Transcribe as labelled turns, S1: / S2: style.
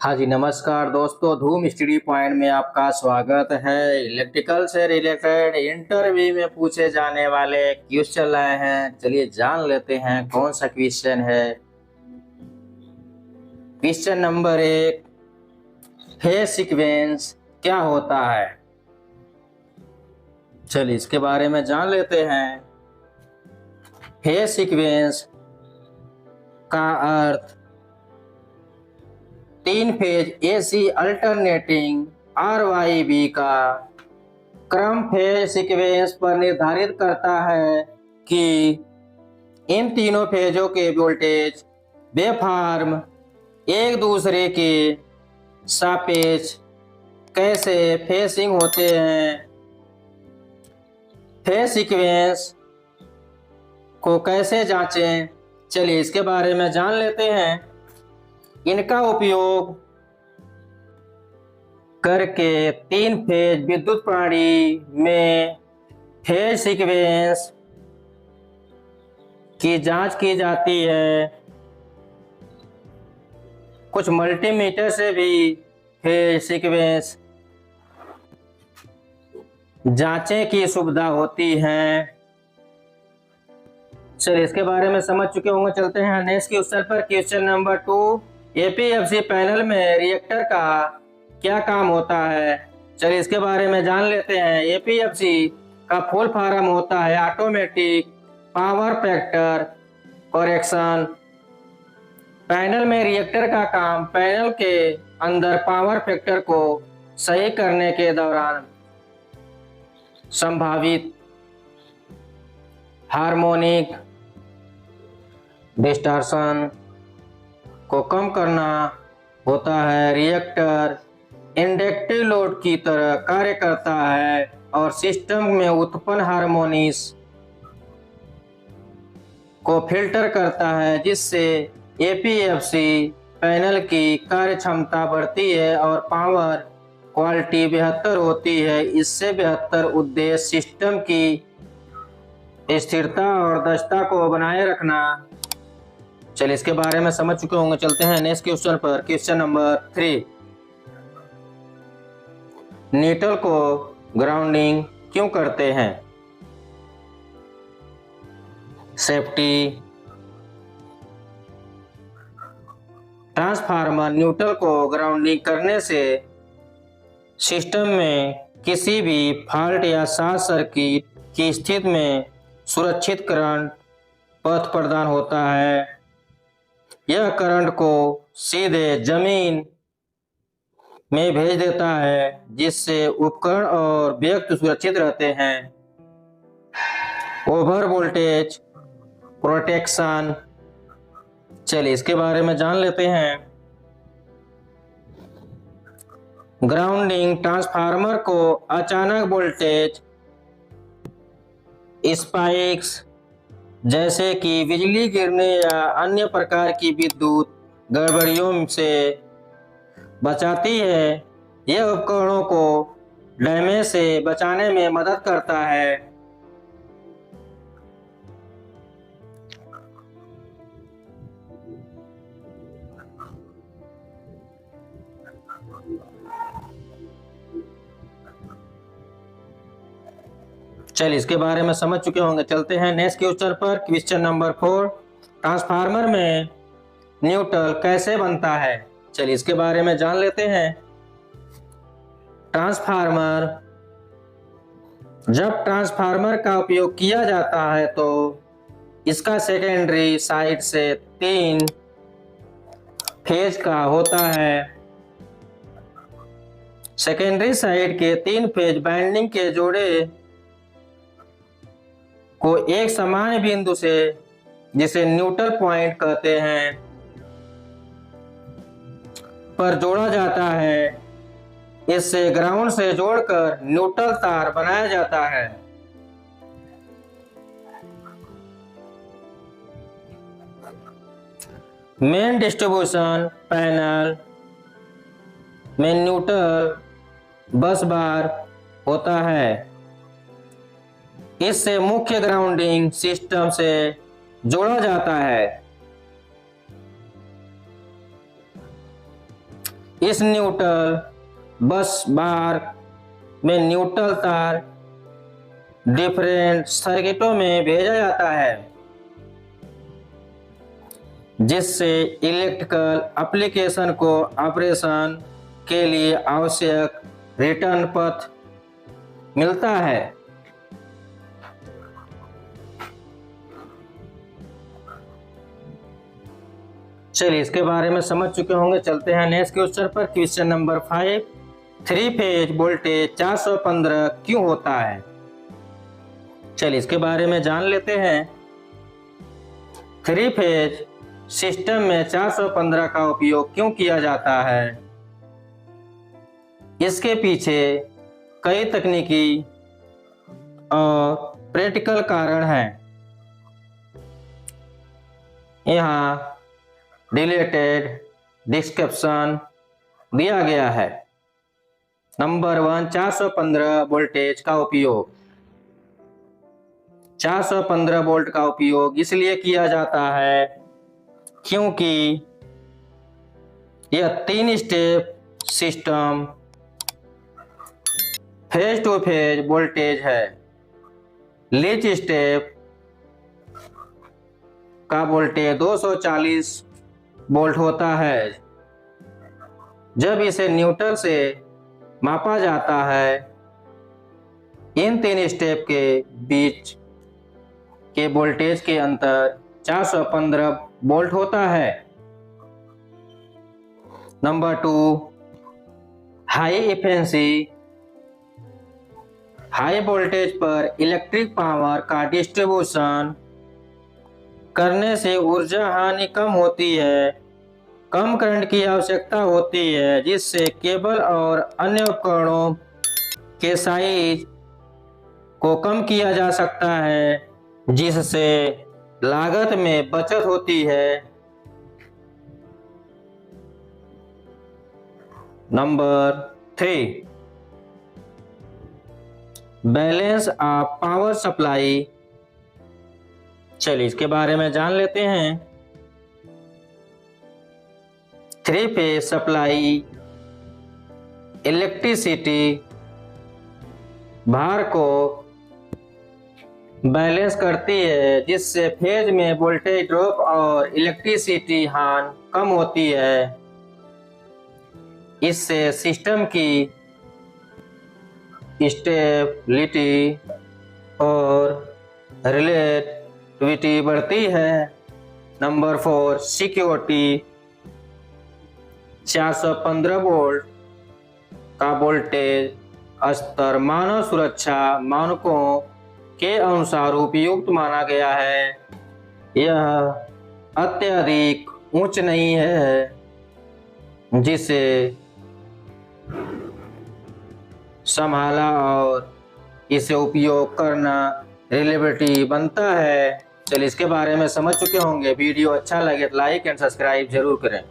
S1: हाँ जी, नमस्कार दोस्तों। धूम स्टडी पॉइंट में आपका स्वागत है। इलेक्ट्रिकल से रिलेटेड इंटरव्यू में पूछे जाने वाले क्वेश्चन चल रहे हैं। चलिए जान लेते हैं कौन सा क्वेश्चन है। क्वेश्चन नंबर 1, फेज सीक्वेंस क्या होता है? चलिए इसके बारे में जान लेते हैं। फेज सीक्वेंस का अर्थ 3 फेज एसी अल्टरनेटिंग RYB का क्रम फेज सीक्वेंस पर निर्धारित करता है कि इन तीनों फेजों के वोल्टेज वेवफॉर्म एक दूसरे के सापेक्ष कैसे फेसिंग होते हैं। फेज सीक्वेंस को कैसे जांचें, चलिए इसके बारे में जान लेते हैं। इनका उपयोग करके 3 फेज विद्युत प्रणाली में फेज सीक्वेंस की जांच की जाती है। कुछ मल्टीमीटर से भी फेज सीक्वेंस जांचने की सुविधा होती है। चलिए इसके बारे में समझ चुके होंगे। चलते हैं नेक्स्ट क्वेश्चन पर। क्वेश्चन नंबर 2, एपीएफसी पैनल में रिएक्टर का क्या काम होता है? चलिए इसके बारे में जान लेते हैं। एपीएफसी का फुल फॉर्म होता है automatic power factor correction. Panel में रिएक्टर का काम पैनल के अंदर पावर फैक्टर को सही करने के दौरान संभावित हार्मोनिक डिस्टॉर्शन को कम करना होता है। रिएक्टर इंडक्टिव लोड की तरह कार्य करता है और सिस्टम में उत्पन्न हार्मोनिक्स को फिल्टर करता है, जिससे एपीएफसी पैनल की कार्यक्षमता बढ़ती है और पावर क्वालिटी बेहतर होती है। इससे बेहतर उद्देश्य सिस्टम की स्थिरता और दक्षता को बनाए रखना। चलिए इसके बारे में समझ चुके होंगे। चलते हैं नेक्स्ट क्वेश्चन पर। क्वेश्चन नंबर 3, न्यूट्रल को ग्राउंडिंग क्यों करते हैं? सेफ्टी। ट्रांसफार्मर न्यूट्रल को ग्राउंडिंग करने से सिस्टम में किसी भी फॉल्ट या शॉर्ट सर्किट की स्थिति में सुरक्षित करंट पथ प्रदान होता है। यह करंट को सीधे जमीन में भेज देता है, जिससे उपकरण और व्यक्ति सुरक्षित रहते हैं। Over voltage protection. चलिए इसके बारे में जान लेते हैं। ग्राउंडिंग ट्रांसफार्मर को अचानक वोल्टेज स्पाइक्स जैसे कि बिजली गिरने या अन्य प्रकार की विद्युत गड़बड़ियों से बचाती है। यह उपकरणों को डैमेज से बचाने में मदद करता है। चलिए इसके बारे में समझ चुके होंगे। चलते हैं नेक्स्ट क्वेश्चन पर। क्वेश्चन नंबर 4, ट्रांसफार्मर में न्यूट्रल कैसे बनता है? चलिए इसके बारे में जान लेते हैं। ट्रांसफार्मर, जब ट्रांसफार्मर का उपयोग किया जाता है तो इसका सेकेंडरी साइड से 3 फेज का होता है। सेकेंडरी साइड के 3 फेज वाइंडिंग के जोड़े को एक समान बिंदु से, जिसे न्यूट्रल पॉइंट कहते हैं, पर जोड़ा जाता है। इससे ग्राउंड से जोड़कर न्यूट्रल तार बनाया जाता है। मेन डिस्ट्रीब्यूशन पैनल में न्यूट्रल बस बार होता है। इससे मुख्य ग्राउंडिंग सिस्टम से जोड़ा जाता है। इस न्यूट्रल बस बार में न्यूट्रल तार डिफरेंट सर्किटों में भेजा जाता है, जिससे इलेक्ट्रिकल एप्लीकेशन को ऑपरेशन के लिए आवश्यक रिटर्न पथ मिलता है। चलिए इसके बारे में समझ चुके होंगे, चलते हैं नेक्स्ट क्वेश्चन पर। क्वेश्चन नंबर 5, 3 फेज वोल्टेज 415 क्यों होता है? चलिए इसके बारे में जान लेते हैं। 3 फेज सिस्टम में 415 का उपयोग क्यों किया जाता है? इसके पीछे कई तकनीकी और प्रैक्टिकल कारण हैं। यहाँ रिलेटेड डिस्क्रिप्शन दिया गया है। नंबर 1, 415 वोल्टेज का उपयोग। 415 वोल्ट का उपयोग इसलिए किया जाता है क्योंकि यह 3 step system phase two phase voltage है। लीच स्टेप का वोल्टेज 240 वोल्ट होता है। जब इसे न्यूट्रल से मापा जाता है, इन 3 स्टेप के बीच के वोल्टेज के अंतर 415 वोल्ट होता है। Number 2, high efficiency. High voltage पर इलेक्ट्रिक पावर का डिस्ट्रीब्यूशन करने से ऊर्जा हानि कम होती है। कम करंट की आवश्यकता होती है, जिससे केबल और अन्य उपकरणों के साइज को कम किया जा सकता है, जिससे लागत में बचत होती है। Number 3, balance of power supply. चलिए इसके बारे में जान लेते हैं। 3 फेज सप्लाई इलेक्ट्रिसिटी भार को बैलेंस करती है, जिससे फेज में वोल्टेज ड्रॉप और इलेक्ट्रिसिटी हानि कम होती है। इससे सिस्टम की स्टेबिलिटी और रिलेटिविटी बढ़ती है। Number 4, security. 415 वोल्ट का वोल्टेज स्तर मानव सुरक्षा मानकों के अनुसार उपयुक्त माना गया है। यह अत्यधिक उच्च नहीं है, जिसे संभाला और इसे उपयोग करना रिलेबिलिटी बनता है। चलिए इसके बारे में समझ चुके होंगे। वीडियो अच्छा लगे तो लाइक एंड सब्सक्राइब जरूर करें।